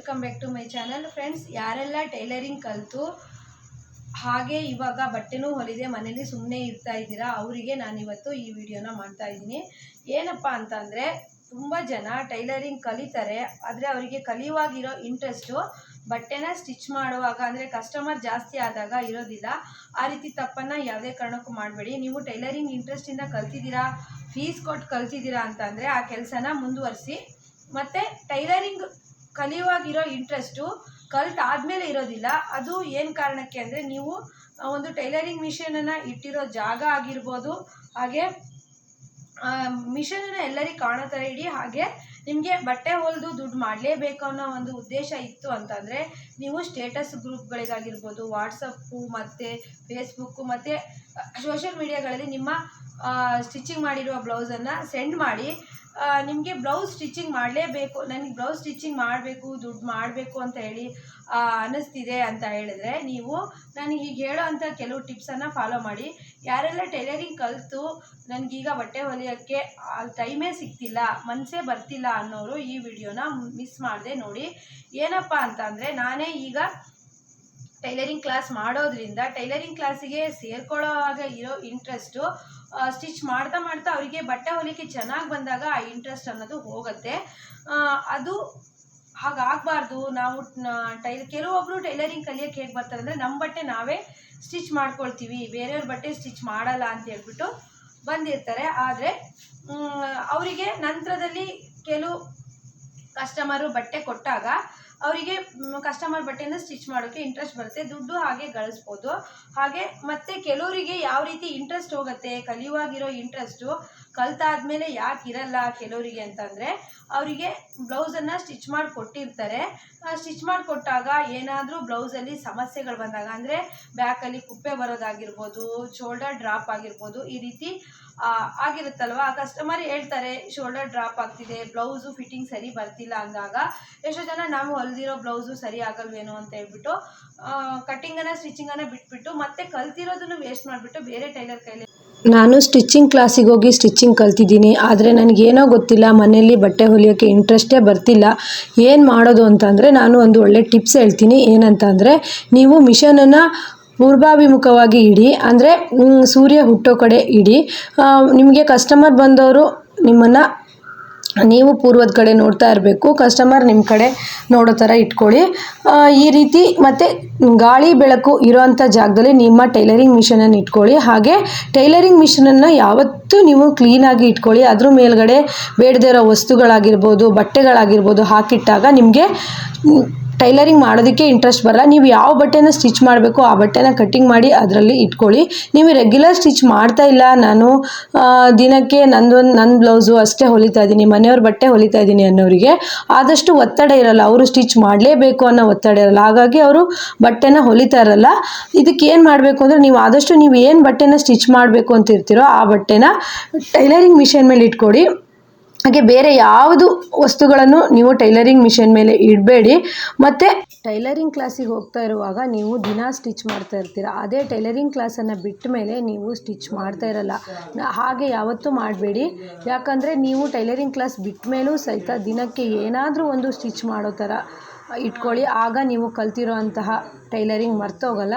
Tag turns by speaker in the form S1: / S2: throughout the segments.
S1: Welcome back to my channel. Friends, ಯಾರೆಲ್ಲ tailoring ಕಲಿತು ಹಾಗೆ ಇವಾಗ ಬಟ್ಟೆನೂ ಹೊಲಿದೆ ಮನೇಲಿ ಸುಮ್ಮನೆ ಇರ್ತಾ ಇದ್ದೀರಾ, ಅವರಿಗೆ ನಾನಿವತ್ತು ಈ ವಿಡಿಯೋನ ಮಾಡ್ತಾ ಇದ್ದೀನಿ. ಏನಪ್ಪ ಅಂತಂದರೆ, ತುಂಬ ಜನ ಟೈಲರಿಂಗ್ ಕಲಿತಾರೆ, ಆದರೆ ಅವರಿಗೆ ಕಲಿಯುವಾಗಿರೋ ಇಂಟ್ರೆಸ್ಟು ಬಟ್ಟೆನ ಸ್ಟಿಚ್ ಮಾಡುವಾಗ ಅಂದರೆ ಕಸ್ಟಮರ್ ಜಾಸ್ತಿ ಆದಾಗ ಇರೋದಿಲ್ಲ. ಆ ರೀತಿ ತಪ್ಪನ್ನು ಯಾವುದೇ ಕಾರಣಕ್ಕೂ ಮಾಡಬೇಡಿ. ನೀವು ಟೈಲರಿಂಗ್ ಇಂಟ್ರೆಸ್ಟಿಂದ ಕಲ್ತಿದ್ದೀರಾ, ಫೀಸ್ ಕೊಟ್ಟು ಕಲ್ತಿದ್ದೀರಾ ಅಂತಂದರೆ ಆ ಕೆಲಸನ ಮುಂದುವರಿಸಿ. ಮತ್ತು ಟೈಲರಿಂಗ್ ಕಲಿಯುವಾಗಿರೋ ಇಂಟ್ರೆಸ್ಟು ಕಲ್ತಾದ್ಮೇಲೆ ಇರೋದಿಲ್ಲ. ಅದು ಏನು ಕಾರಣಕ್ಕೆ ಅಂದರೆ, ನೀವು ಒಂದು ಟೈಲರಿಂಗ್ ಮಿಷನನ್ನು ಇಟ್ಟಿರೋ ಜಾಗ ಆಗಿರ್ಬೋದು, ಹಾಗೆ ಮಿಷನನ್ನು ಎಲ್ಲರಿಗೂ ಕಾಣೋ ಥರ ಇಡಿ. ಹಾಗೆ ನಿಮಗೆ ಬಟ್ಟೆ ಹೊಲಿದು ದುಡ್ಡು ಮಾಡಲೇಬೇಕು ಅನ್ನೋ ಒಂದು ಉದ್ದೇಶ ಇತ್ತು ಅಂತಂದರೆ, ನೀವು ಸ್ಟೇಟಸ್ ಗ್ರೂಪ್ಗಳಿಗಾಗಿರ್ಬೋದು, ವಾಟ್ಸಪ್ಪು ಮತ್ತು ಫೇಸ್ಬುಕ್ಕು ಮತ್ತು ಸೋಷಿಯಲ್ ಮೀಡಿಯಾಗಳಲ್ಲಿ ನಿಮ್ಮ ಸ್ಟಿಚಿಂಗ್ ಮಾಡಿರುವ ಬ್ಲೌಸನ್ನು ಸೆಂಡ್ ಮಾಡಿ. ನಿಮಗೆ ಬ್ಲೌಸ್ ಸ್ಟಿಚಿಂಗ್ ಮಾಡಲೇಬೇಕು, ನನಗೆ ಬ್ಲೌಸ್ ಸ್ಟಿಚಿಂಗ್ ಮಾಡಬೇಕು, ದುಡ್ಡು ಮಾಡಬೇಕು ಅಂತ ಹೇಳಿ ಅನ್ನಿಸ್ತಿದೆ ಅಂತ ಹೇಳಿದ್ರೆ, ನೀವು ನಾನು ಈಗ ಹೇಳೋ ಅಂಥ ಕೆಲವು ಟಿಪ್ಸನ್ನು ಫಾಲೋ ಮಾಡಿ. ಯಾರೆಲ್ಲ ಟೈಲರಿಂಗ್ ಕಲಿತು ನನಗೀಗ ಬಟ್ಟೆ ಹೊಲಿಯೋಕ್ಕೆ ಟೈಮೇ ಸಿಗ್ತಿಲ್ಲ, ಮನಸ್ಸೇ ಬರ್ತಿಲ್ಲ ಅನ್ನೋರು ಈ ವಿಡಿಯೋನ ಮಿಸ್ ಮಾಡದೆ ನೋಡಿ. ಏನಪ್ಪ ಅಂತಂದರೆ, ನಾನೇ ಈಗ ಟೈಲರಿಂಗ್ ಕ್ಲಾಸ್ ಮಾಡೋದ್ರಿಂದ ಟೈಲರಿಂಗ್ ಕ್ಲಾಸಿಗೆ ಸೇರ್ಕೊಳ್ಳೋವಾಗ ಇರೋ ಇಂಟ್ರೆಸ್ಟು ಸ್ಟಿಚ್ ಮಾಡ್ತಾ ಮಾಡ್ತಾ ಅವರಿಗೆ ಬಟ್ಟೆ ಹೊಲಿಕ್ಕೆ ಚೆನ್ನಾಗಿ ಬಂದಾಗ ಆ ಇಂಟ್ರೆಸ್ಟ್ ಅನ್ನೋದು ಹೋಗುತ್ತೆ. ಅದು ಹಾಗಾಗಬಾರ್ದು. ನಾವು ಕೆಲವೊಬ್ಬರು ಟೈಲರಿಂಗ್ ಕಲಿಯೋಕ್ಕೆ ಹೇಗೆ ಬರ್ತಾರೆ ಅಂದರೆ, ನಮ್ಮ ಬಟ್ಟೆ ನಾವೇ ಸ್ಟಿಚ್ ಮಾಡ್ಕೊಳ್ತೀವಿ, ಬೇರೆಯವ್ರ ಬಟ್ಟೆ ಸ್ಟಿಚ್ ಮಾಡಲ್ಲ ಅಂತ ಹೇಳ್ಬಿಟ್ಟು ಬಂದಿರ್ತಾರೆ. ಆದರೆ ಅವರಿಗೆ ನಂತರದಲ್ಲಿ ಕೆಲವು ಕಸ್ಟಮರು ಬಟ್ಟೆ ಕೊಟ್ಟಾಗ ಅವರಿಗೆ ಕಸ್ಟಮರ್ ಬಟ್ಟೆನ ಸ್ಟಿಚ್ ಮಾಡೋಕ್ಕೆ ಇಂಟ್ರೆಸ್ಟ್ ಬರುತ್ತೆ, ದುಡ್ಡು ಹಾಗೆ ಗಳಿಸ್ಬೋದು. ಹಾಗೆ ಮತ್ತು ಕೆಲವರಿಗೆ ಯಾವ ರೀತಿ ಇಂಟ್ರೆಸ್ಟ್ ಹೋಗುತ್ತೆ, ಕಲಿಯುವಾಗಿರೋ ಇಂಟ್ರೆಸ್ಟು ಕಲ್ತಾದ್ಮೇಲೆ ಯಾಕೆ ಇರಲ್ಲ ಕೆಲವರಿಗೆ ಅಂತಂದರೆ, ಅವರಿಗೆ ಬ್ಲೌಸನ್ನು ಸ್ಟಿಚ್ ಮಾಡಿ ಕೊಟ್ಟಿರ್ತಾರೆ. ಸ್ಟಿಚ್ ಮಾಡಿ ಕೊಟ್ಟಾಗ ಏನಾದರೂ ಬ್ಲೌಸಲ್ಲಿ ಸಮಸ್ಯೆಗಳು ಬಂದಾಗ, ಅಂದರೆ ಬ್ಯಾಕಲ್ಲಿ ಕುಪ್ಪೆ ಬರೋದಾಗಿರ್ಬೋದು, ಶೋಲ್ಡರ್ ಡ್ರಾಪ್ ಆಗಿರ್ಬೋದು, ಈ ರೀತಿ ಆಗಿರುತ್ತಲ್ವ. ಕಸ್ಟಮರ್ ಹೇಳ್ತಾರೆ ಶೋಲ್ಡರ್ ಡ್ರಾಪ್ ಆಗ್ತಿದೆ, ಬ್ಲೌಸು ಫಿಟ್ಟಿಂಗ್ ಸರಿ ಬರ್ತಿಲ್ಲ ಅಂದಾಗ ಎಷ್ಟೋ ಜನ ನಾವು ಹೊಲಿದಿರೋ ಬ್ಲೌಸು ಸರಿ ಆಗಲ್ವೇನೋ ಅಂತ ಹೇಳ್ಬಿಟ್ಟು ಕಟ್ಟಿಂಗನ್ನು ಸ್ಟಿಚಿಂಗನ್ನು ಬಿಟ್ಬಿಟ್ಟು ಮತ್ತೆ ಕಲ್ತಿರೋದನ್ನು ವೇಸ್ಟ್ ಮಾಡಿಬಿಟ್ಟು ಬೇರೆ ಟೈಲರ್ ಕೈಲಿ.
S2: ನಾನು ಸ್ಟಿಚಿಂಗ್ ಕ್ಲಾಸಿಗೆ ಹೋಗಿ ಸ್ಟಿಚಿಂಗ್ ಕಲ್ತಿದ್ದೀನಿ, ಆದರೆ ನನಗೇನೋ ಗೊತ್ತಿಲ್ಲ, ಮನೆಯಲ್ಲಿ ಬಟ್ಟೆ ಹೊಲಿಯೋಕ್ಕೆ ಇಂಟ್ರೆಸ್ಟೇ ಬರ್ತಿಲ್ಲ. ಏನು ಮಾಡೋದು ಅಂತಂದರೆ, ನಾನು ಒಂದು ಒಳ್ಳೆ ಟಿಪ್ಸ್ ಹೇಳ್ತೀನಿ. ಏನಂತಂದರೆ, ನೀವು ಮಿಷನನ್ನು ಪೂರ್ವಾಭಿಮುಖವಾಗಿ ಇಡಿ, ಅಂದರೆ ಸೂರ್ಯ ಹುಟ್ಟೋ ಕಡೆ ಇಡಿ. ನಿಮಗೆ ಕಸ್ಟಮರ್ ಬಂದವರು ನೀವು ಪೂರ್ವದ ಕಡೆ ನೋಡ್ತಾ ಇರಬೇಕು, ಕಸ್ಟಮರ್ ನಿಮ್ಮ ಕಡೆ ನೋಡೋ ಥರ ಇಟ್ಕೊಳ್ಳಿ. ಈ ರೀತಿ ಮತ್ತು ಗಾಳಿ ಬೆಳಕು ಇರೋವಂಥ ಜಾಗದಲ್ಲಿ ನಿಮ್ಮ ಟೈಲರಿಂಗ್ ಮಿಷನನ್ನು ಇಟ್ಕೊಳ್ಳಿ. ಹಾಗೆ ಟೈಲರಿಂಗ್ ಮಿಷನನ್ನು ಯಾವತ್ತೂ ನೀವು ಕ್ಲೀನಾಗಿ ಇಟ್ಕೊಳ್ಳಿ. ಅದ್ರ ಮೇಲ್ಗಡೆ ಬೇಡದೇ ಇರೋ ವಸ್ತುಗಳಾಗಿರ್ಬೋದು, ಬಟ್ಟೆಗಳಾಗಿರ್ಬೋದು ಹಾಕಿಟ್ಟಾಗ ನಿಮಗೆ ಟೈಲರಿಂಗ್ ಮಾಡೋದಕ್ಕೆ ಇಂಟ್ರೆಸ್ಟ್ ಬರಲ್ಲ. ನೀವು ಯಾವ ಬಟ್ಟೆನ ಸ್ಟಿಚ್ ಮಾಡಬೇಕು ಆ ಬಟ್ಟೆನ ಕಟ್ಟಿಂಗ್ ಮಾಡಿ ಅದರಲ್ಲಿ ಇಟ್ಕೊಳ್ಳಿ. ನೀವು ರೆಗ್ಯುಲರ್ ಸ್ಟಿಚ್ ಮಾಡ್ತಾ ಇಲ್ಲ, ನಾನು ದಿನಕ್ಕೆ ನನ್ನ ಬ್ಲೌಸು ಅಷ್ಟೇ ಹೊಲಿತಾ ಇದ್ದೀನಿ, ಮನೆಯವ್ರ ಬಟ್ಟೆ ಹೊಲಿತಾ ಇದ್ದೀನಿ ಅನ್ನೋರಿಗೆ ಆದಷ್ಟು ಒತ್ತಡ ಇರಲ್ಲ, ಅವರು ಸ್ಟಿಚ್ ಮಾಡಲೇಬೇಕು ಅನ್ನೋ ಒತ್ತಡ ಇರಲ್ಲ. ಹಾಗಾಗಿ ಅವರು ಬಟ್ಟೆನ ಹೊಲಿತಾ ಇರಲ್ಲ. ಇದಕ್ಕೆ ಏನು ಮಾಡಬೇಕು ಅಂದರೆ, ನೀವು ಆದಷ್ಟು ನೀವು ಏನು ಬಟ್ಟೆನ ಸ್ಟಿಚ್ ಮಾಡಬೇಕು ಅಂತ ಇರ್ತೀರೋ ಆ ಬಟ್ಟೆನ ಟೈಲರಿಂಗ್ ಮಿಷನ್ ಮೇಲೆ ಇಟ್ಕೊಡಿ. ಹಾಗೆ ಬೇರೆ ಯಾವುದು ವಸ್ತುಗಳನ್ನು ನೀವು ಟೈಲರಿಂಗ್ ಮಿಷನ್ ಮೇಲೆ ಇಡಬೇಡಿ. ಮತ್ತು ಟೈಲರಿಂಗ್ ಕ್ಲಾಸಿಗೆ ಹೋಗ್ತಾ ಇರುವಾಗ ನೀವು ದಿನ ಸ್ಟಿಚ್ ಮಾಡ್ತಾ ಇರ್ತೀರ, ಅದೇ ಟೈಲರಿಂಗ್ ಕ್ಲಾಸನ್ನು ಬಿಟ್ಟ ಮೇಲೆ ನೀವು ಸ್ಟಿಚ್ ಮಾಡ್ತಾ ಇರಲ್ಲ. ಹಾಗೆ ಯಾವತ್ತೂ ಮಾಡಬೇಡಿ. ಯಾಕಂದರೆ ನೀವು ಟೈಲರಿಂಗ್ ಕ್ಲಾಸ್ ಬಿಟ್ಟ ಮೇಲೂ ಸಹಿತ ದಿನಕ್ಕೆ ಏನಾದರೂ ಒಂದು ಸ್ಟಿಚ್ ಮಾಡೋ ಥರ ಇಟ್ಕೊಳ್ಳಿ. ಆಗ ನೀವು ಕಲ್ತಿರೋ ಅಂತಹ ಟೈಲರಿಂಗ್ ಮರ್ತೋಗಲ್ಲ.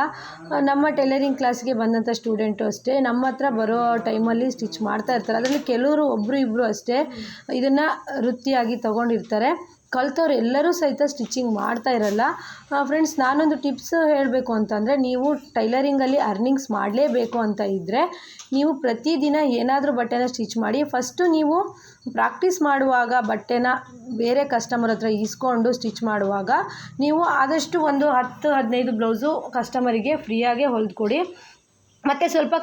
S2: ನಮ್ಮ ಟೈಲರಿಂಗ್ ಕ್ಲಾಸ್ಗೆ ಬಂದಂಥ ಸ್ಟೂಡೆಂಟು ಅಷ್ಟೇ ನಮ್ಮ ಹತ್ರ ಬರೋ ಟೈಮಲ್ಲಿ ಸ್ಟಿಚ್ ಮಾಡ್ತಾ ಇರ್ತಾರೆ. ಅದರಲ್ಲಿ ಕೆಲವರು ಒಬ್ಬರು ಇಬ್ಬರು ಅಷ್ಟೇ ಇದನ್ನು ವೃತ್ತಿಯಾಗಿ ತೊಗೊಂಡಿರ್ತಾರೆ. ಕಲ್ತವ್ರು ಎಲ್ಲರೂ ಸಹಿತ ಸ್ಟಿಚಿಂಗ್ ಮಾಡ್ತಾ ಇರಲ್ಲ. ಫ್ರೆಂಡ್ಸ್, ನಾನೊಂದು ಟಿಪ್ಸ್ ಹೇಳಬೇಕು ಅಂತಂದರೆ, ನೀವು ಟೈಲರಿಂಗಲ್ಲಿ ಅರ್ನಿಂಗ್ಸ್ ಮಾಡಲೇಬೇಕು ಅಂತ ಇದ್ದರೆ ನೀವು ಪ್ರತಿದಿನ ಏನಾದರೂ ಬಟ್ಟೆನ ಸ್ಟಿಚ್ ಮಾಡಿ. ಫಸ್ಟು ನೀವು ಪ್ರಾಕ್ಟೀಸ್ ಮಾಡುವಾಗ ಬಟ್ಟೆನ ಬೇರೆ ಕಸ್ಟಮರ್ ಹತ್ರ ಇಸ್ಕೊಂಡು ಸ್ಟಿಚ್ ಮಾಡುವಾಗ ನೀವು ಆದಷ್ಟು ಒಂದು 10-15 ಬ್ಲೌಸು ಕಸ್ಟಮರಿಗೆ ಫ್ರೀಯಾಗೆ ಹೊಲಿದ್ಕೊಡಿ. ಮತ್ತು ಸ್ವಲ್ಪ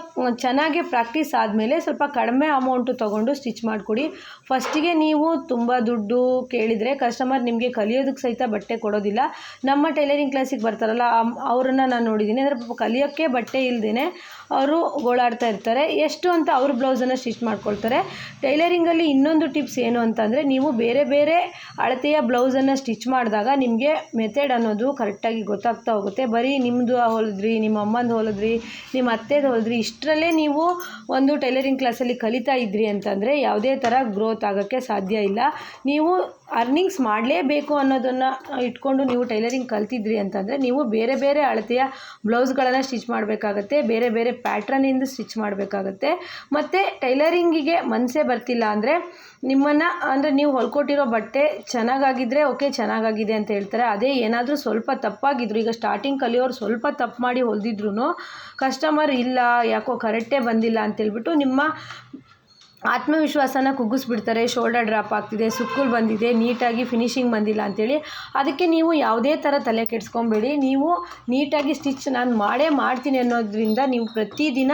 S2: ಚೆನ್ನಾಗಿ ಪ್ರಾಕ್ಟೀಸ್ ಆದಮೇಲೆ ಸ್ವಲ್ಪ ಕಡಿಮೆ ಅಮೌಂಟು ತೊಗೊಂಡು ಸ್ಟಿಚ್ ಮಾಡಿಕೊಡಿ. ಫಸ್ಟಿಗೆ ನೀವು ತುಂಬ ದುಡ್ಡು ಕೇಳಿದರೆ ಕಸ್ಟಮರ್ ನಿಮಗೆ ಕಲಿಯೋದಕ್ಕೆ ಸಹಿತ ಬಟ್ಟೆ ಕೊಡೋದಿಲ್ಲ. ನಮ್ಮ ಟೈಲರಿಂಗ್ ಕ್ಲಾಸಿಗೆ ಬರ್ತಾರಲ್ಲ ಅವರನ್ನು ನಾನು ನೋಡಿದ್ದೀನಿ. ಅಂದರೆ ಕಲಿಯೋಕ್ಕೆ ಬಟ್ಟೆ ಇಲ್ಲದೇ ಅವರು ಗೋಳಾಡ್ತಾ ಇರ್ತಾರೆ, ಎಷ್ಟು ಅಂತ ಅವ್ರ ಬ್ಲೌಸನ್ನು ಸ್ಟಿಚ್ ಮಾಡ್ಕೊಳ್ತಾರೆ. ಟೈಲರಿಂಗಲ್ಲಿ ಇನ್ನೊಂದು ಟಿಪ್ಸ್ ಏನು ಅಂತಂದರೆ, ನೀವು ಬೇರೆ ಬೇರೆ ಅಳತೆಯ ಬ್ಲೌಸನ್ನು ಸ್ಟಿಚ್ ಮಾಡಿದಾಗ ನಿಮಗೆ ಮೆಥಡ್ ಅನ್ನೋದು ಕರೆಕ್ಟಾಗಿ ಗೊತ್ತಾಗ್ತಾ ಹೋಗುತ್ತೆ. ಬರೀ ನಿಮ್ಮದು ಹೊಲಿದ್ರಿ, ನಿಮ್ಮ ಅಮ್ಮಂದು ಹೊಲಿದ್ರಿ, ನಿಮ್ಮ ಅತ್ತೆದು ಹೊಲಿದ್ರಿ, ಇಷ್ಟರಲ್ಲೇ ನೀವು ಒಂದು ಟೈಲರಿಂಗ್ ಕ್ಲಾಸಲ್ಲಿ ಕಲಿತಾ ಇದ್ರಿ ಅಂತಂದರೆ ಯಾವುದೇ ಥರ ಗ್ರೋತ್ ಆಗೋಕ್ಕೆ ಸಾಧ್ಯ ಇಲ್ಲ. ನೀವು ಅರ್ನಿಂಗ್ಸ್ ಮಾಡಲೇಬೇಕು ಅನ್ನೋದನ್ನು ಇಟ್ಕೊಂಡು ನೀವು ಟೈಲರಿಂಗ್ ಕಲ್ತಿದ್ರಿ ಅಂತಂದರೆ ನೀವು ಬೇರೆ ಬೇರೆ ಅಳತೆಯ ಬ್ಲೌಸ್ಗಳನ್ನು ಸ್ಟಿಚ್ ಮಾಡಬೇಕಾಗತ್ತೆ, ಬೇರೆ ಬೇರೆ ಪ್ಯಾಟ್ರನಿಂದ ಸ್ಟಿಚ್ ಮಾಡಬೇಕಾಗತ್ತೆ. ಮತ್ತು ಟೈಲರಿಂಗಿಗೆ ಮನಸ್ಸೇ ಬರ್ತಿಲ್ಲ ಅಂದರೆ ನಿಮ್ಮನ್ನು ಅಂದರೆ ನೀವು ಹೊಲ್ಕೊಟ್ಟಿರೋ ಬಟ್ಟೆ ಚೆನ್ನಾಗಾಗಿದ್ದರೆ ಓಕೆ ಚೆನ್ನಾಗಾಗಿದೆ ಅಂತ ಹೇಳ್ತಾರೆ. ಅದೇ ಏನಾದರೂ ಸ್ವಲ್ಪ ತಪ್ಪಾಗಿದ್ರು, ಈಗ ಸ್ಟಾರ್ಟಿಂಗ್ ಕಲಿಯೋರು ಸ್ವಲ್ಪ ತಪ್ಪು ಮಾಡಿ ಹೊಲ್ದಿದ್ರು ಕಸ್ಟಮರ್ ಇಲ್ಲ ಯಾಕೋ ಕರೆಕ್ಟೇ ಬಂದಿಲ್ಲ ಅಂತೇಳ್ಬಿಟ್ಟು ನಿಮ್ಮ ಆತ್ಮವಿಶ್ವಾಸನ ಕುಗ್ಗಿಸ್ಬಿಡ್ತಾರೆ. ಶೋಲ್ಡರ್ ಡ್ರಾಪ್ ಆಗ್ತಿದೆ, ಸುಕ್ಕುಲು ಬಂದಿದೆ, ನೀಟಾಗಿ ಫಿನಿಶಿಂಗ್ ಬಂದಿಲ್ಲ ಅಂಥೇಳಿ. ಅದಕ್ಕೆ ನೀವು ಯಾವುದೇ ಥರ ತಲೆ ಕೆಡಿಸ್ಕೊಬೇಡಿ. ನೀವು ನೀಟಾಗಿ ಸ್ಟಿಚ್ ನಾನು ಮಾಡ್ತೀನಿ ಅನ್ನೋದ್ರಿಂದ ನೀವು ಪ್ರತಿದಿನ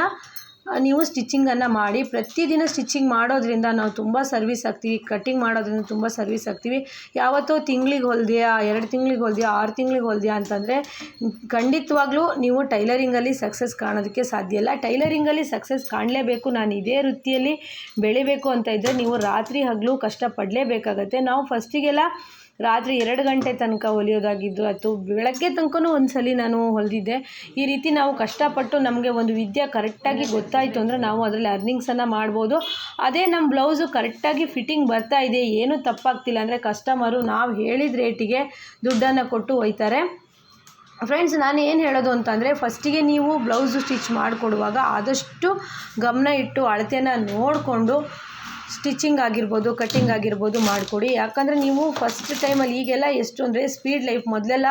S2: ನೀವು ಸ್ಟಿಚಿಂಗನ್ನು ಮಾಡಿ. ಪ್ರತಿದಿನ ಸ್ಟಿಚಿಂಗ್ ಮಾಡೋದ್ರಿಂದ ನಾವು ತುಂಬ ಸರ್ವಿಸ್ ಆಗ್ತೀವಿ, ಕಟ್ಟಿಂಗ್ ಮಾಡೋದ್ರಿಂದ ತುಂಬ ಸರ್ವಿಸ್ ಆಗ್ತೀವಿ. ಯಾವತ್ತೋ ತಿಂಗಳಿಗೆ ಹೊಲ್ದೆಯಾ, 2 ತಿಂಗಳಿಗೆ ಹೊಲ್ದೆಯಾ, 6 ತಿಂಗಳಿಗೆ ಹೊಲ್ದೆಯಾ ಅಂತಂದರೆ ಖಂಡಿತವಾಗ್ಲೂ ನೀವು ಟೈಲರಿಂಗಲ್ಲಿ ಸಕ್ಸಸ್ ಕಾಣೋದಕ್ಕೆ ಸಾಧ್ಯ ಇಲ್ಲ. ಟೈಲರಿಂಗಲ್ಲಿ ಸಕ್ಸಸ್ ಕಾಣಲೇಬೇಕು, ನಾನು ಇದೇ ವೃತ್ತಿಯಲ್ಲಿ ಬೆಳಿಬೇಕು ಅಂತ ಇದ್ದರೆ ನೀವು ರಾತ್ರಿ ಹಗಲು ಕಷ್ಟಪಡಲೇಬೇಕಾಗತ್ತೆ. ನಾವು ಫಸ್ಟಿಗೆಲ್ಲ ರಾತ್ರಿ 2 ಗಂಟೆ ತನಕ ಹೊಲಿಯೋದಾಗಿದ್ದು ಅಥವಾ ಬೆಳಗ್ಗೆ ತನಕನೂ ಒಂದು ಸಲ ನಾನು ಹೊಲಿದಿದ್ದೆ. ಈ ರೀತಿ ನಾವು ಕಷ್ಟಪಟ್ಟು ನಮಗೆ ಒಂದು ವಿದ್ಯೆ ಕರೆಕ್ಟಾಗಿ ಗೊತ್ತಾಯಿತು ಅಂದರೆ ನಾವು ಅದರಲ್ಲಿ ಅರ್ನಿಂಗ್ಸನ್ನು ಮಾಡ್ಬೋದು. ಅದೇ ನಮ್ಮ ಬ್ಲೌಸು ಕರೆಕ್ಟಾಗಿ ಫಿಟ್ಟಿಂಗ್ ಬರ್ತಾ ಇದೆ, ಏನೂ ತಪ್ಪಾಗ್ತಿಲ್ಲ ಅಂದರೆ ಕಸ್ಟಮರು ನಾವು ಹೇಳಿದ ರೇಟಿಗೆ ದುಡ್ಡನ್ನು ಕೊಟ್ಟು ಒಯ್ತಾರೆ. ಫ್ರೆಂಡ್ಸ್, ನಾನು ಏನು ಹೇಳೋದು ಅಂತಂದರೆ ಫಸ್ಟಿಗೆ ನೀವು ಬ್ಲೌಸು ಸ್ಟಿಚ್ ಮಾಡಿಕೊಡುವಾಗ ಆದಷ್ಟು ಗಮನ ಇಟ್ಟು ಅಳತೆನ ನೋಡಿಕೊಂಡು ಸ್ಟಿಚಿಂಗ್ ಆಗಿರ್ಬೋದು, ಕಟ್ಟಿಂಗ್ ಆಗಿರ್ಬೋದು ಮಾಡಿಕೊಡಿ. ಯಾಕಂದರೆ ನೀವು ಫಸ್ಟ್ ಟೈಮಲ್ಲಿ ಈಗೆಲ್ಲ ಎಷ್ಟು ಅಂದರೆ ಸ್ಪೀಡ್ ಲೈಫ್. ಮೊದಲೆಲ್ಲ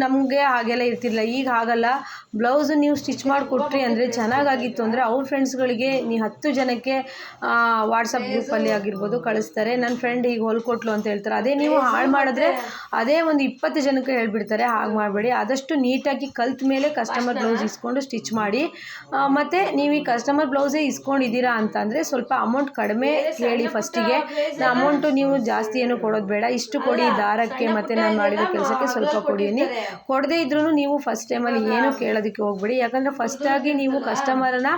S2: ನಮಗೆ ಹಾಗೆಲ್ಲ ಇರ್ತಿರಲಿಲ್ಲ, ಈಗ ಹಾಗಲ್ಲ. ಬ್ಲೌಸು ನೀವು ಸ್ಟಿಚ್ ಮಾಡಿಕೊಟ್ರಿ ಅಂದರೆ ಚೆನ್ನಾಗಾಗಿತ್ತು ಅಂದರೆ ಅವ್ರ ಫ್ರೆಂಡ್ಸ್ಗಳಿಗೆ 10 ಜನಕ್ಕೆ ವಾಟ್ಸಪ್ ಗ್ರೂಪಲ್ಲಿ ಆಗಿರ್ಬೋದು ಕಳಿಸ್ತಾರೆ, ನನ್ನ ಫ್ರೆಂಡ್ ಈಗ ಹೊಲ್ಕೊಟ್ಲು ಅಂತ ಹೇಳ್ತಾರೆ. ಅದೇ ನೀವು ಹಾಳು ಮಾಡಿದ್ರೆ ಅದೇ ಒಂದು 20 ಜನಕ್ಕೆ ಹೇಳ್ಬಿಡ್ತಾರೆ. ಹಾಗೆ ಮಾಡಬೇಡಿ. ಆದಷ್ಟು ನೀಟಾಗಿ ಕಲ್ತ ಮೇಲೆ ಕಸ್ಟಮರ್ ಬ್ಲೌಸ್ ಇಸ್ಕೊಂಡು ಸ್ಟಿಚ್ ಮಾಡಿ. ಮತ್ತು ನೀವು ಈ ಕಸ್ಟಮರ್ ಬ್ಲೌಸೇ ಇಸ್ಕೊಂಡಿದ್ದೀರಾ ಅಂತಂದರೆ ಸ್ವಲ್ಪ ಅಮೌಂಟ್ ಕಡಿಮೆ ಹೇಳಿ ಫಸ್ಟಿಗೆ. ಅಮೌಂಟು ನೀವು ಜಾಸ್ತಿ ಏನು ಕೊಡೋದು ಬೇಡ, ಇಷ್ಟು ಕೊಡಿ ದಾರಕ್ಕೆ ಮತ್ತು ನಾನು ಮಾಡಿರೋ ಕೆಲಸಕ್ಕೆ ಸ್ವಲ್ಪ ಕೊಡಿ. ಕೊಡದೇ ಇದ್ರೂ ನೀವು ಫಸ್ಟ್ ಟೈಮಲ್ಲಿ ಏನೂ ಕೇಳೋದಕ್ಕೆ ಹೋಗ್ಬೇಡಿ. ಯಾಕಂದರೆ ಫಸ್ಟಾಗಿ ನೀವು ಕಸ್ಟಮರನ್ನ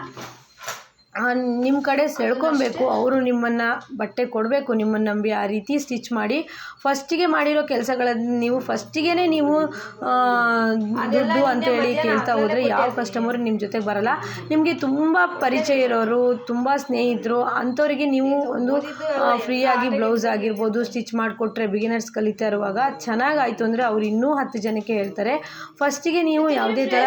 S2: ನಿಮ್ಮ ಕಡೆ ಸೆಳ್ಕೊಬೇಕು, ಅವರು ನಿಮ್ಮನ್ನು ಬಟ್ಟೆ ಕೊಡಬೇಕು ನಿಮ್ಮನ್ನು ನಂಬಿ. ಆ ರೀತಿ ಸ್ಟಿಚ್ ಮಾಡಿ. ಫಸ್ಟಿಗೆ ಮಾಡಿರೋ ಕೆಲಸಗಳನ್ನು ನೀವು ಫಸ್ಟಿಗೆ ನೀವು ದುಡ್ಡು ಅಂತೇಳಿ ಕೇಳ್ತಾ ಹೋದರೆ ಯಾವ ಕಸ್ಟಮರು ನಿಮ್ಮ ಜೊತೆಗೆ ಬರಲ್ಲ. ನಿಮಗೆ ತುಂಬ ಪರಿಚಯ ಇರೋರು, ತುಂಬ ಸ್ನೇಹಿತರು ಅಂಥವರಿಗೆ ನೀವು ಒಂದು ಫ್ರೀಯಾಗಿ ಬ್ಲೌಸ್ ಆಗಿರ್ಬೋದು ಸ್ಟಿಚ್ ಮಾಡಿಕೊಟ್ರೆ ಬಿಗಿನರ್ಸ್ ಕಲಿತಾ ಇರುವಾಗ ಚೆನ್ನಾಗಾಯಿತು ಅಂದರೆ ಅವ್ರು ಇನ್ನೂ 10 ಜನಕ್ಕೆ ಹೇಳ್ತಾರೆ. ಫಸ್ಟಿಗೆ ನೀವು ಯಾವುದೇ ಥರ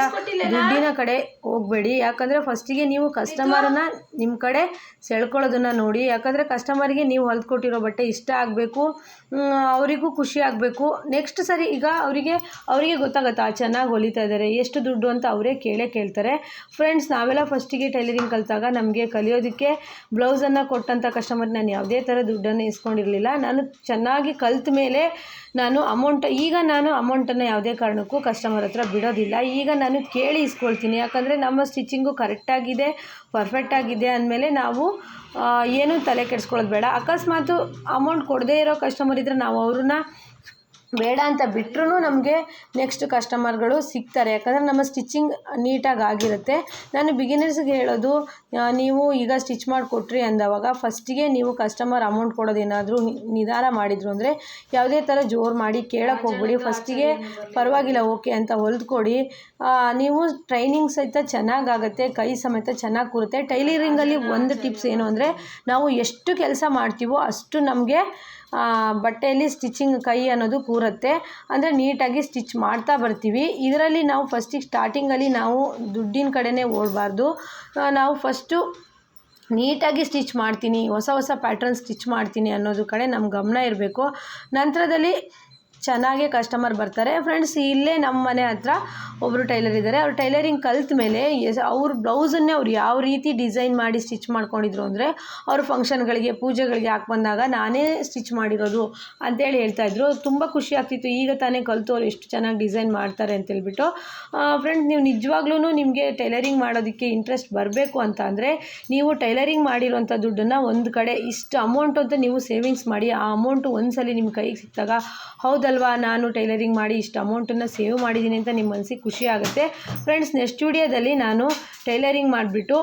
S2: ದುಡ್ಡಿನ ಕಡೆ ಹೋಗಬೇಡಿ. ಯಾಕಂದರೆ ಫಸ್ಟಿಗೆ ನೀವು ಕಸ್ಟಮರನ್ನು ನಿಮ್ಮ ಕಡೆ ಸೆಳ್ಕೊಳ್ಳೋದನ್ನು ನೋಡಿ. ಯಾಕಂದರೆ ಕಸ್ಟಮರಿಗೆ ನೀವು ಹೊಲ್ಕೊಟ್ಟಿರೋ ಬಟ್ಟೆ ಇಷ್ಟ ಆಗಬೇಕು, ಅವರಿಗೂ ಖುಷಿ ಆಗಬೇಕು. ನೆಕ್ಸ್ಟ್ ಸರಿ ಈಗ ಅವರಿಗೆ ಗೊತ್ತಾಗುತ್ತೆ ಚೆನ್ನಾಗಿ ಹೊಲಿತಾ ಇದ್ದಾರೆ, ಎಷ್ಟು ದುಡ್ಡು ಅಂತ ಅವರೇ ಕೇಳ್ತಾರೆ. ಫ್ರೆಂಡ್ಸ್, ನಾವೆಲ್ಲ ಫಸ್ಟಿಗೆ ಟೈಲರಿಂಗ್ ಕಲಿತಾಗ ನಮಗೆ ಕಲಿಯೋದಕ್ಕೆ ಬ್ಲೌಸನ್ನು ಕೊಟ್ಟಂಥ ಕಸ್ಟಮರ್ ನಾನು ಯಾವುದೇ ಥರ ದುಡ್ಡನ್ನು ಇಸ್ಕೊಂಡಿರಲಿಲ್ಲ. ನಾನು ಚೆನ್ನಾಗಿ ಕಲಿತ ಮೇಲೆ ನಾನು ಅಮೌಂಟನ್ನು ಯಾವುದೇ ಕಾರಣಕ್ಕೂ ಕಸ್ಟಮರ್ ಹತ್ರ ಬಿಡೋದಿಲ್ಲ. ಈಗ ನಾನು ಕೇಳಿ ಇಸ್ಕೊಳ್ತೀನಿ. ಯಾಕಂದರೆ ನಮ್ಮ ಸ್ಟಿಚಿಂಗು ಕರೆಕ್ಟಾಗಿದೆ, ಪರ್ಫೆಕ್ಟಾಗಿದೆ ಅಂದಮೇಲೆ ನಾವು ಏನೂ ತಲೆ ಕೆಡಿಸ್ಕೊಳ್ಳೋದು ಬೇಡ. ಅಕಸ್ಮಾತು ಅಮೌಂಟ್ ಕೊಡದೇ ಇರೋ ಕಸ್ಟಮರ್ ಇದ್ದರೆ ನಾವು ಅವ್ರನ್ನ ಬೇಡ ಅಂತ ಬಿಟ್ಟರೂ ನಮಗೆ ನೆಕ್ಸ್ಟ್ ಕಸ್ಟಮರ್ಗಳು ಸಿಗ್ತಾರೆ. ಯಾಕಂದರೆ ನಮ್ಮ ಸ್ಟಿಚಿಂಗ್ ನೀಟಾಗಿ ಆಗಿರುತ್ತೆ. ನಾನು ಬಿಗಿನರ್ಸ್ಗೆ ಹೇಳೋದು, ನೀವು ಈಗ ಸ್ಟಿಚ್ ಮಾಡಿಕೊಟ್ರಿ ಅಂದವಾಗ ಫಸ್ಟಿಗೆ ನೀವು ಕಸ್ಟಮರ್ ಅಮೌಂಟ್ ಕೊಡೋದೇನಾದರೂ ನಿಧಾನ ಮಾಡಿದ್ರು ಅಂದರೆ ಯಾವುದೇ ಥರ ಜೋರು ಮಾಡಿ ಕೇಳಕ್ಕೆ ಹೋಗ್ಬಿಡಿ. ಫಸ್ಟಿಗೆ ಪರವಾಗಿಲ್ಲ ಓಕೆ ಅಂತ ಹೊಲ್ದ್ಕೊಡಿ. ನೀವು ಟ್ರೈನಿಂಗ್ ಸಹಿತ ಚೆನ್ನಾಗಾಗುತ್ತೆ, ಕೈ ಸಮೇತ ಚೆನ್ನಾಗಿ ಕೂರುತ್ತೆ. ಟೈಲರಿಂಗಲ್ಲಿ ಒಂದು ಟಿಪ್ಸ್ ಏನು ಅಂದರೆ ನಾವು ಎಷ್ಟು ಕೆಲಸ ಮಾಡ್ತೀವೋ ಅಷ್ಟು ನಮಗೆ ಬಟ್ಟೆಯಲ್ಲಿ ಸ್ಟಿಚಿಂಗ್ ಕೈ ಅನ್ನೋದು ಕೂರುತ್ತೆ. ಅಂದರೆ ನೀಟಾಗಿ ಸ್ಟಿಚ್ ಮಾಡ್ತಾ ಬರ್ತೀವಿ. ಇದರಲ್ಲಿ ನಾವು ಫಸ್ಟಿಗೆ ಸ್ಟಾರ್ಟಿಂಗಲ್ಲಿ ನಾವು ದುಡ್ಡಿನ ಕಡೆನೇ ಓಡಬಾರ್ದು. ನಾವು ಫಸ್ಟು ನೀಟಾಗಿ ಸ್ಟಿಚ್ ಮಾಡ್ತೀನಿ, ಹೊಸ ಪ್ಯಾಟ್ರನ್ ಸ್ಟಿಚ್ ಮಾಡ್ತೀನಿ ಅನ್ನೋದು ಕಡೆ ನಮ್ಮ ಗಮನ ಇರಬೇಕು. ನಂತರದಲ್ಲಿ ಚೆನ್ನಾಗೇ ಕಸ್ಟಮರ್ ಬರ್ತಾರೆ. ಫ್ರೆಂಡ್ಸ್, ಇಲ್ಲೇ ನಮ್ಮ ಮನೆ ಹತ್ರ ಒಬ್ಬರು ಟೈಲರ್ ಇದ್ದಾರೆ. ಅವ್ರು ಟೈಲರಿಂಗ್ ಕಲಿತ ಮೇಲೆ ಅವ್ರ ಬ್ಲೌಸನ್ನೇ ಅವ್ರು ಯಾವ ರೀತಿ ಡಿಸೈನ್ ಮಾಡಿ ಸ್ಟಿಚ್ ಮಾಡ್ಕೊಂಡಿದ್ರು ಅಂದರೆ ಅವರು ಫಂಕ್ಷನ್ಗಳಿಗೆ ಪೂಜೆಗಳಿಗೆ ಹಾಕಿ ಬಂದಾಗ ನಾನೇ ಸ್ಟಿಚ್ ಮಾಡಿರೋದು ಅಂತೇಳಿ ಹೇಳ್ತಾಯಿದ್ರು. ತುಂಬ ಖುಷಿ ಆಗ್ತಿತ್ತು. ಈಗ ತಾನೇ ಕಲಿತು ಅವ್ರು ಎಷ್ಟು ಚೆನ್ನಾಗಿ ಡಿಸೈನ್ ಮಾಡ್ತಾರೆ ಅಂತೇಳ್ಬಿಟ್ಟು. ಫ್ರೆಂಡ್ಸ್, ನೀವು ನಿಜವಾಗ್ಲೂ ನಿಮಗೆ ಟೈಲರಿಂಗ್ ಮಾಡೋದಕ್ಕೆ ಇಂಟ್ರೆಸ್ಟ್ ಬರಬೇಕು ಅಂತ ಅಂದರೆ ನೀವು ಟೈಲರಿಂಗ್ ಮಾಡಿರೋಂಥ ದುಡ್ಡನ್ನು ಒಂದು ಕಡೆ ಇಷ್ಟು ಅಮೌಂಟು ಅಂತ ನೀವು ಸೇವಿಂಗ್ಸ್ ಮಾಡಿ. ಆ ಅಮೌಂಟು ಒಂದ್ಸಲಿ ನಿಮ್ಮ ಕೈಗೆ ಸಿಕ್ಕಾಗ ಹೌದಲ್ವಾ ನಾನು ಟೈಲರಿಂಗ್ ಮಾಡಿ ಇಷ್ಟು ಅಮೌಂಟನ್ನು ಸೇವ್ ಮಾಡಿದ್ದೀನಿ ಅಂತ ನಿಮ್ಮ ಮನಸ್ಸಿಗೆ ಖುಷಿ ಆಗುತ್ತೆ. ಫ್ರೆಂಡ್ಸ್, ನೆಕ್ಸ್ಟ್ ವಿಡಿಯೋದಲ್ಲಿ ನಾನು ಟೈಲರಿಂಗ್ ಮಾಡಿಬಿಟ್ಟು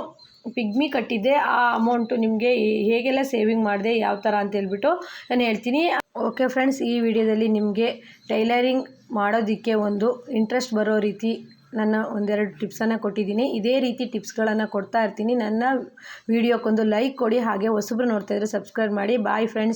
S2: ಪಿಗ್ಮಿ ಕಟ್ಟಿದ್ದೆ, ಆ ಅಮೌಂಟು ನಿಮಗೆ ಹೇಗೆಲ್ಲ ಸೇವಿಂಗ್ ಮಾಡಿದೆ ಯಾವ ಥರ ಅಂತೇಳ್ಬಿಟ್ಟು ನಾನು ಹೇಳ್ತೀನಿ. ಓಕೆ ಫ್ರೆಂಡ್ಸ್, ಈ ವಿಡಿಯೋದಲ್ಲಿ ನಿಮಗೆ ಟೈಲರಿಂಗ್ ಮಾಡೋದಕ್ಕೆ ಒಂದು ಇಂಟ್ರೆಸ್ಟ್ ಬರೋ ರೀತಿ ನನ್ನ ಒಂದೆರಡು ಟಿಪ್ಸನ್ನು ಕೊಟ್ಟಿದ್ದೀನಿ. ಇದೇ ರೀತಿ ಟಿಪ್ಸ್ಗಳನ್ನು ಕೊಡ್ತಾ ಇರ್ತೀನಿ. ನನ್ನ ವಿಡಿಯೋಕ್ಕೊಂದು ಲೈಕ್ ಕೊಡಿ. ಹಾಗೆ ಹೊಸಬ್ರು ನೋಡ್ತಾಯಿದ್ರೆ ಸಬ್ಸ್ಕ್ರೈಬ್ ಮಾಡಿ. Bye friends.